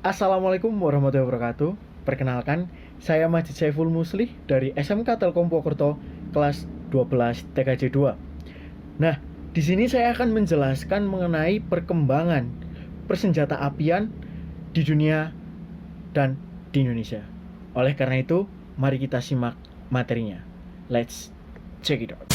Assalamualaikum warahmatullahi wabarakatuh. Perkenalkan, saya Majid Saiful Muslih dari SMK Telkom Purwokerto kelas 12 TKJ 2. Nah, di sini saya akan menjelaskan mengenai perkembangan persenjata apian di dunia dan di Indonesia. Oleh karena itu, mari kita simak materinya. Let's check it out.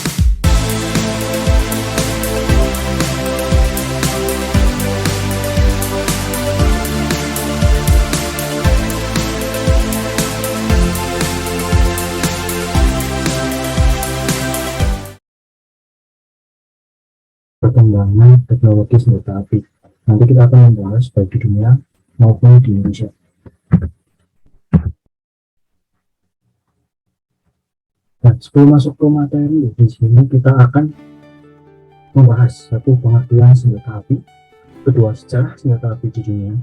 Perkembangan teknologi senjata api. Nanti kita akan membahas baik di dunia maupun di Indonesia. Nah, sebelum masuk ke materi, di sini kita akan membahas satu pengertian senjata api, kedua sejarah senjata api di dunia,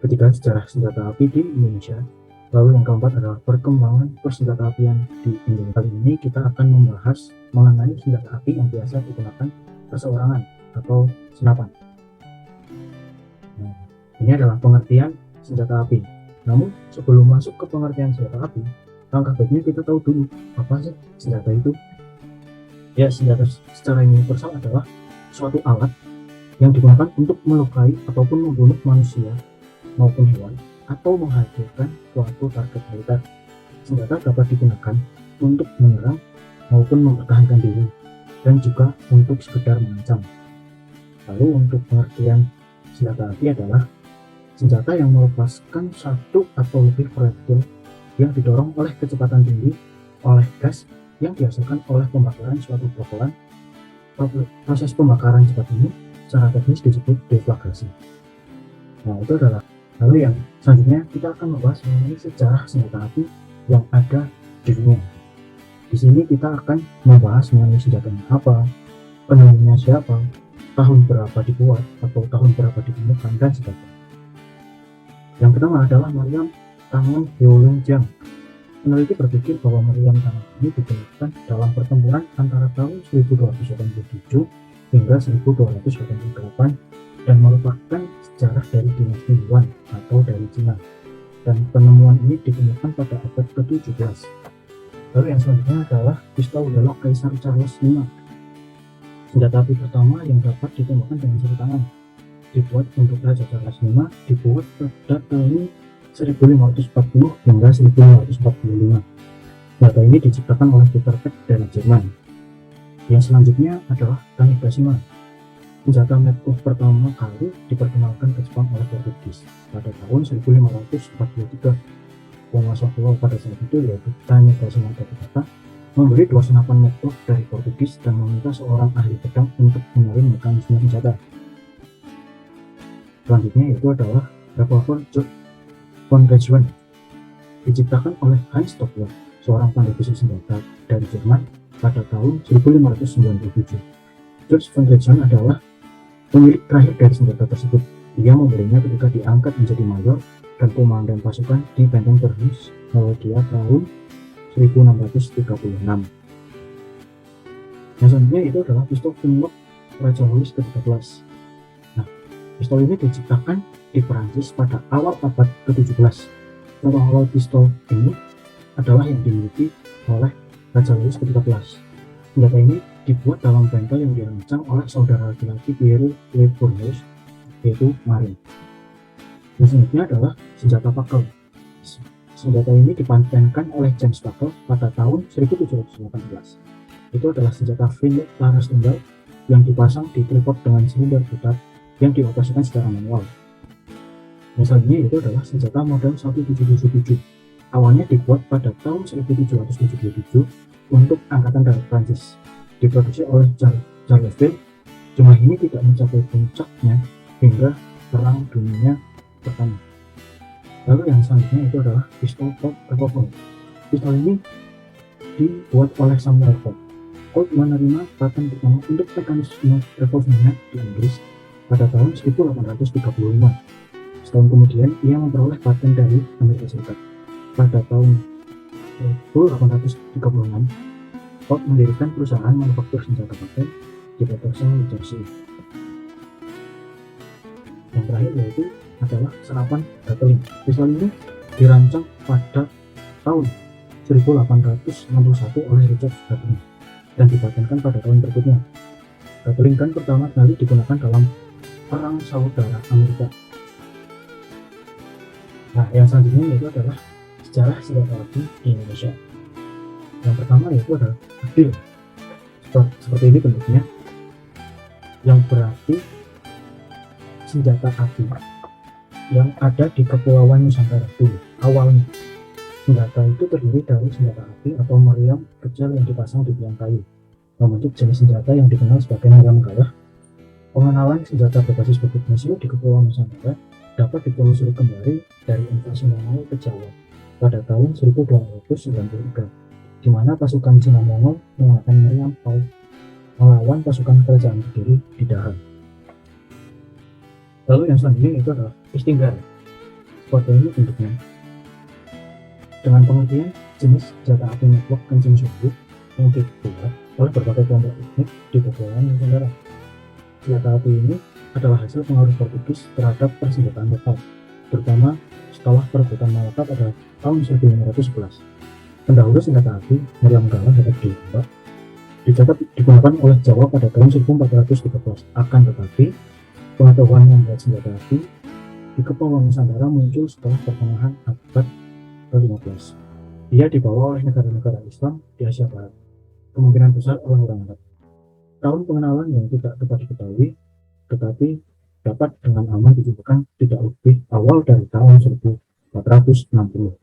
ketiga sejarah senjata api di Indonesia, lalu yang keempat adalah perkembangan persenjata apian di Indonesia. Kali ini kita akan membahas mengenai senjata api yang biasa digunakan perseorangan atau senapan. Nah, ini adalah pengertian senjata api. Namun sebelum masuk ke pengertian senjata api, langkah baiknya kita tahu dulu apa sih senjata itu. Ya, senjata secara universal adalah suatu alat yang digunakan untuk melukai ataupun membunuh manusia maupun hewan atau menghancurkan suatu target militer. Senjata dapat digunakan untuk menyerang maupun mempertahankan diri dan juga untuk sekedar mengancam. Lalu untuk pengertian senjata api adalah senjata yang melepaskan satu atau lebih proyektil yang didorong oleh kecepatan tinggi oleh gas yang dihasilkan oleh pembakaran suatu pukulan. Proses pembakaran cepat ini secara teknis disebut deflagrasi. Nah, itu adalah. Lalu yang selanjutnya kita akan membahas mengenai sejarah senjata api yang ada di dunia. Di sini kita akan membahas mengenai senjatanya apa, penemunya siapa, tahun berapa dibuat atau tahun berapa ditemukan, dan sebagainya. Yang pertama adalah meriam tangan Heolung Jiang. Peneliti berpikir bahwa meriam tangan ini digunakan dalam pertempuran antara tahun 1287 hingga 1288 dan merupakan sejarah dari dinasti Yuan atau dari Cina. Dan penemuan ini ditemukan pada abad ke-17. Lalu yang selanjutnya adalah pistol belok Kaisar Charles V. Senjata api pertama yang dapat ditembakkan dengan satu tangan. Dibuat untuk Raja Charles V, dibuat pada tahun 1540 hingga 1545. Senjata ini diciptakan oleh Peter Pack dari Jerman. Yang selanjutnya adalah Tanegashima. Senjata Medcough pertama kali diperkenalkan ke Jepang oleh Portugis pada tahun 1543. Penguasa pulau pada saat itu yaitu Tanegashima Takehata membeli 2 senapan Medcough dari Portugis dan meminta seorang ahli pedang untuk menyaring mekanisme senjata. Selanjutnya itu adalah revolver Georg von Reichswald, diciptakan oleh Hans Stockwell, seorang pandai besi senjata dari Jerman pada tahun 1597. Georg von Reichswald adalah pemilik terakhir dari senjata tersebut. Dia membelinya ketika diangkat menjadi mayor dan komandan pasukan di benteng Perhus, Norwegia tahun 1636. Yang selanjutnya itu adalah pistol Flintlock Raja Louis ke-13. Nah, pistol ini diciptakan di Perancis pada awal abad ke-17. Contoh awal pistol ini adalah yang dimiliki oleh Raja Louis ke-13. Senjata ini dibuat dalam bengkel yang dirancang oleh saudara laki-laki Pierre Le Bourgeois, yaitu Marin. Yang selanjutnya adalah senjata pakel. Senjata ini dipatenkan oleh James Pakel pada tahun 1718. Itu adalah senjata Flintlock laras tunggal yang dipasang di tripod dengan silinder putar yang dioperasikan secara manual. Yang selanjutnya itu adalah senjata model 1777. Awalnya dibuat pada tahun 1777 untuk Angkatan Darat Prancis. Diproduksi oleh Charles Ville. Jumlah ini tidak mencapai puncaknya hingga Perang Dunia Pertama. Lalu yang selanjutnya itu adalah pistol Colt revolver. Pistol ini dibuat oleh Samuel Colt. Colt menerima paten pertama untuk mekanisme revolvernya di Inggris pada tahun 1835. Setahun kemudian, ia memperoleh paten dari Amerika Serikat. Pada tahun 1836, Colt mendirikan perusahaan manufaktur senjata paten di Paterson, New Jersey. Yang terakhir yaitu adalah senapan Gatling. Pistol ini dirancang pada tahun 1861 oleh Richard Gatling dan dipatenkan pada tahun berikutnya. Gatling gun pertama kali digunakan dalam Perang Saudara Amerika. Nah, yang selanjutnya yaitu adalah sejarah senjata api di Indonesia. Yang pertama yaitu adalah bedil. Seperti ini bentuknya, yang berarti senjata api yang ada di Kepulauan Nusantara dulu. Awalnya senjata itu terdiri dari senjata api atau meriam kecil yang dipasang di tiang kayu, membentuk jenis senjata yang dikenal sebagai meriam gayah. Pengenalan senjata berbasis bubuk mesiu di Kepulauan Nusantara dapat ditelusuri kembali dari invasi Mongol ke Jawa pada tahun 1293, di mana pasukan Cina Mongol menggunakan meriam pau melawan pasukan kerajaan Kediri di Dahar. Lalu yang selanjutnya itu adalah istinggar. Seperti ini bentuknya, dengan pengertian jenis senjata api network kencing sumbu yang dibuat oleh berbagai kelompok etnik di Kepulauan Nusantara. Senjata api ini adalah hasil pengaruh Portugis terhadap persenjataan lokal, terutama setelah perebutan Malaka pada tahun 1511. Pendahulu senjata api, meriam gayah dapat dicatat digunakan oleh Jawa pada tahun 1413. Akan tetapi, pengetahuan membuat senjata api di Kepulauan Nusantara muncul setelah pertengahan abad ke-15. Ia dibawa oleh negara-negara Islam di Asia Barat, kemungkinan besar oleh orang Arab. Tahun pengenalan yang tidak dapat diketahui, tetapi dapat dengan aman ditentukan tidak lebih awal dari tahun 1460.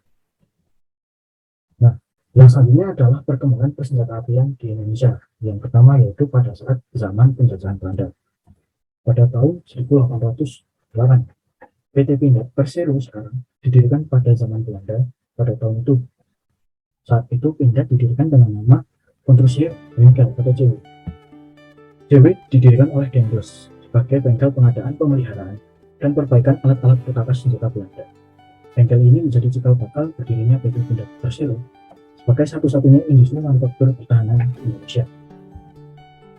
Nah, yang selanjutnya adalah perkembangan persenjata apian di Indonesia. Yang pertama yaitu pada saat zaman penjajahan Belanda. Pada tahun 1808, PT Pindad Persero sekarang didirikan pada zaman Belanda pada tahun itu. Saat itu Pindad didirikan dengan nama Konstruksi Bengkel atau JW. JW didirikan oleh Dendels sebagai bengkel pengadaan, pemeliharaan, dan perbaikan alat-alat perkakas senjata Belanda. Bengkel ini menjadi cikal bakal berdirinya PT Pindad Persero sebagai satu-satunya industri manufaktur pertahanan di Indonesia.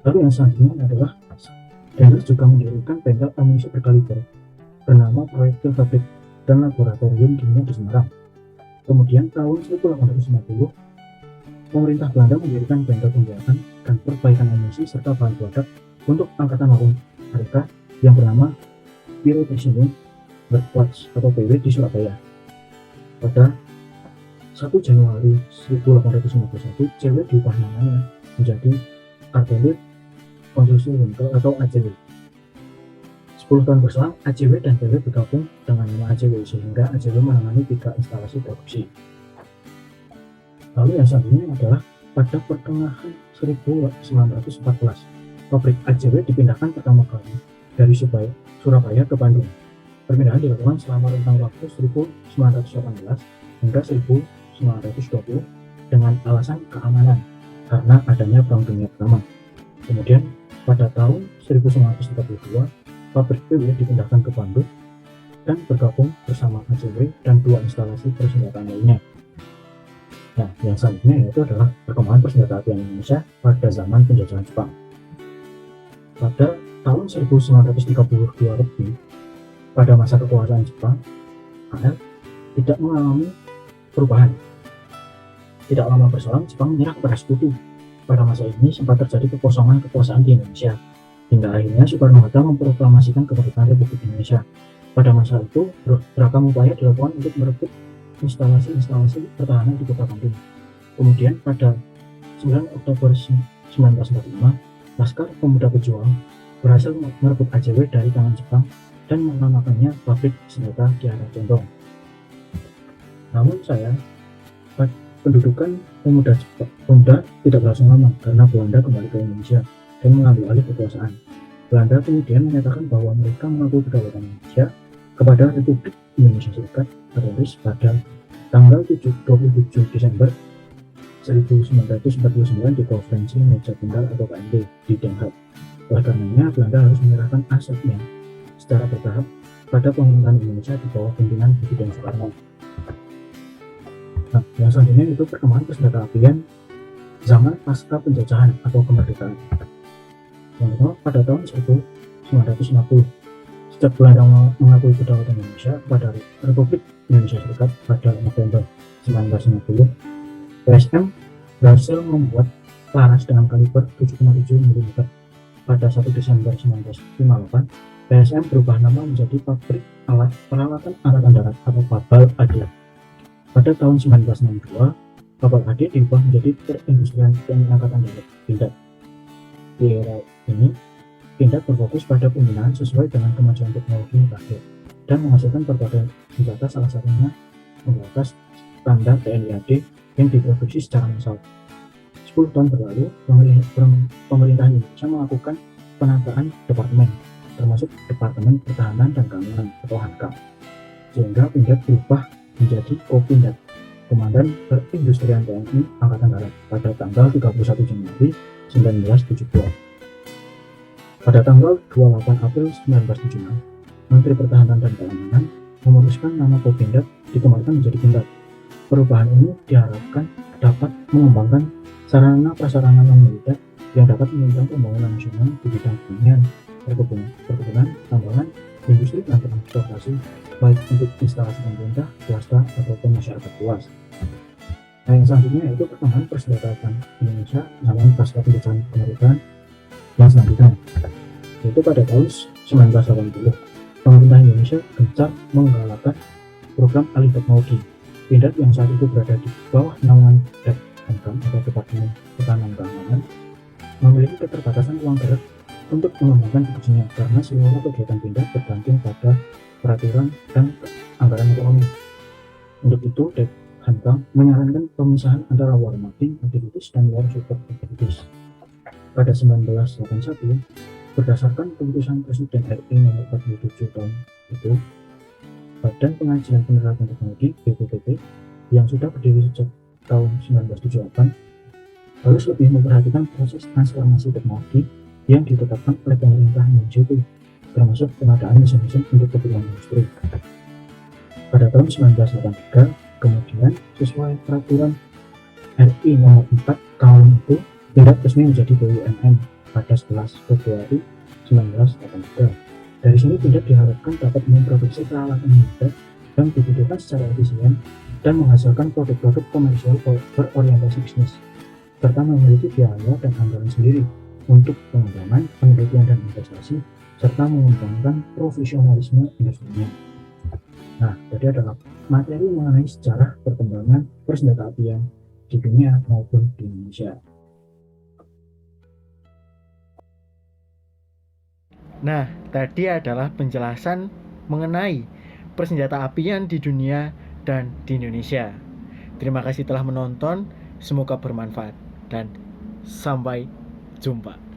Lalu yang selanjutnya adalah Dendels juga mendirikan bengkel amunisi berkaliber bernama Proyektil Fabrik dan Laboratorium Kimia di Semarang. Kemudian tahun 1850, pemerintah Belanda mendirikan bengkel pembuatan dan perbaikan amunisi serta bahan peledak untuk Angkatan Laut mereka yang bernama Pyrotechnium Werkplaats atau PW di Surabaya. Pada 1 Januari 1851, JW diubah namanya menjadi Artillery Konstruksi Bengkel atau ACW. 10 tahun berselang, ACW dan PW bergabung dengan nama ACW sehingga ACW menangani 3 instalasi produksi. Lalu yang selanjutnya adalah pada pertengahan 1914, pabrik ACW dipindahkan pertama kali dari Surabaya ke Bandung. Perpindahan dilakukan selama rentang waktu 1918 hingga 1920 dengan alasan keamanan karena adanya Perang Dunia Pertama. Kemudian pada tahun 1932, pabrik PW dipindahkan ke Bandung dan bergabung bersama ACW dan 2 instalasi persenjataan lainnya. Nah, yang selanjutnya yaitu adalah perkembangan persenjataan apian Indonesia pada zaman penjajahan Jepang. Pada tahun 1932 lebih, pada masa kekuasaan Jepang, AL tidak mengalami perubahan. Tidak lama berselang, Jepang menyerah kepada Sekutu. Pada masa ini sempat terjadi kekosongan kekuasaan di Indonesia, hingga akhirnya Soekarno-Hatta memproklamasikan kemerdekaan Republik Indonesia. Pada masa itu, beragam upaya dilakukan untuk merebut instalasi-instalasi pertahanan di Kota Bandung. Kemudian pada 9 Oktober 1945, Laskar Pemuda Pejuang berhasil merebut ACW dari tangan Jepang dan menamakannya Pabrik Senjata Kiara Condong. Namun pendudukan pemuda tidak berlangsung lama karena Belanda kembali ke Indonesia dan mengambil alih kekuasaan. Belanda kemudian menyatakan bahwa mereka mengakui kedaulatan Indonesia kepada Republik Indonesia Serikat atau RIS pada tanggal 27 Desember 1949 di Konferensi Meja Tunggal atau KMT di Den Haag. Oleh karenanya, Belanda harus menyerahkan asetnya secara bertahap pada pemerintahan Indonesia di bawah pimpinan Presiden Soekarno. Nah, yang selanjutnya itu perkembangan persenjataan apian zaman pasca penjajahan atau kemerdekaan. Yang pertama pada tahun 1960, Sejak Belanda mengakui kedaulatan Indonesia kepada Republik Indonesia Serikat pada November 1950, PSM berhasil membuat laras dengan kaliber 7,7 mm. Pada 1 Desember 1958, PSM berubah nama menjadi Pabrik Alat Peralatan Angkatan Darat atau Papal AD. Pada tahun 1962, Papal AD diubah menjadi Perindustrian TNI Angkatan Darat Pindad. Di era ini, Pindad berfokus pada pembinaan sesuai dengan kemajuan teknologi raket dan menghasilkan berbagai senjata, salah satunya membatas standar TNI AD yang diproduksi secara massal. 10 tahun berlalu, pemerintah Indonesia melakukan penataan departemen, termasuk Departemen Pertahanan dan Keamanan atau HANKAM, sehingga Pindad berubah menjadi Kopindad, Komandan Perindustrian TNI Angkatan Darat, pada tanggal 31 Januari 1972. Pada tanggal 28 April 1976, Menteri Pertahanan dan Keamanan memutuskan nama Kopindad dikembalikan menjadi Pindad. Perubahan ini diharapkan dapat mengembangkan sarana prasarana non-militer yang dapat menunjang pembangunan nasional di bidang pertanian, perkebunan, tambangan, industri, dan transportasi, baik untuk instalasi pemerintah, swasta, ataupun masyarakat luas. Nah, yang selanjutnya yaitu perkembangan persenjataan Indonesia zaman pasca penjajahan kemerdekaan yang selanjutnya, yaitu pada tahun 1980, pemerintah Indonesia gencar menggalakkan program alih teknologi. Pindad yang saat itu berada di bawah naungan HANKAM atau Departemen Pertahanan Keamanan memiliki keterbatasan ruang gerak untuk mengembangkan fungsinya karena seluruh kegiatan Pindad bergantung pada peraturan dan anggaran ekonomi. Untuk itu, HANKAM menyarankan pemisahan antara war mapping activities dan war support activities. Pada 1981, berdasarkan keputusan Presiden RI nomor 47 tahun itu, Badan Pengajian Penerapan Teknologi (BPTT) yang sudah berdiri sejak tahun 1978 harus lebih memperhatikan proses transformasi teknologi yang ditetapkan oleh pemerintah Indonesia itu, termasuk pengadaan mesin-mesin untuk kebutuhan industri. Pada tahun 1983, kemudian sesuai peraturan RI nomor 4 tahun itu, Pindad resmi menjadi BUMN pada 11 Februari 1983. Dari sini Pindad diharapkan dapat memproduksi peralatan militer yang dibutuhkan secara efisien dan menghasilkan produk-produk komersial berorientasi bisnis, serta memiliki biaya dan anggaran sendiri untuk pengembangan, penelitian, dan investasi, serta mengembangkan profesionalisme industrinya. Nah, jadi adalah materi mengenai sejarah perkembangan persenjata apian di dunia maupun di Indonesia. Nah, tadi adalah penjelasan mengenai persenjata apian di dunia dan di Indonesia. Terima kasih telah menonton, semoga bermanfaat dan sampai jumpa.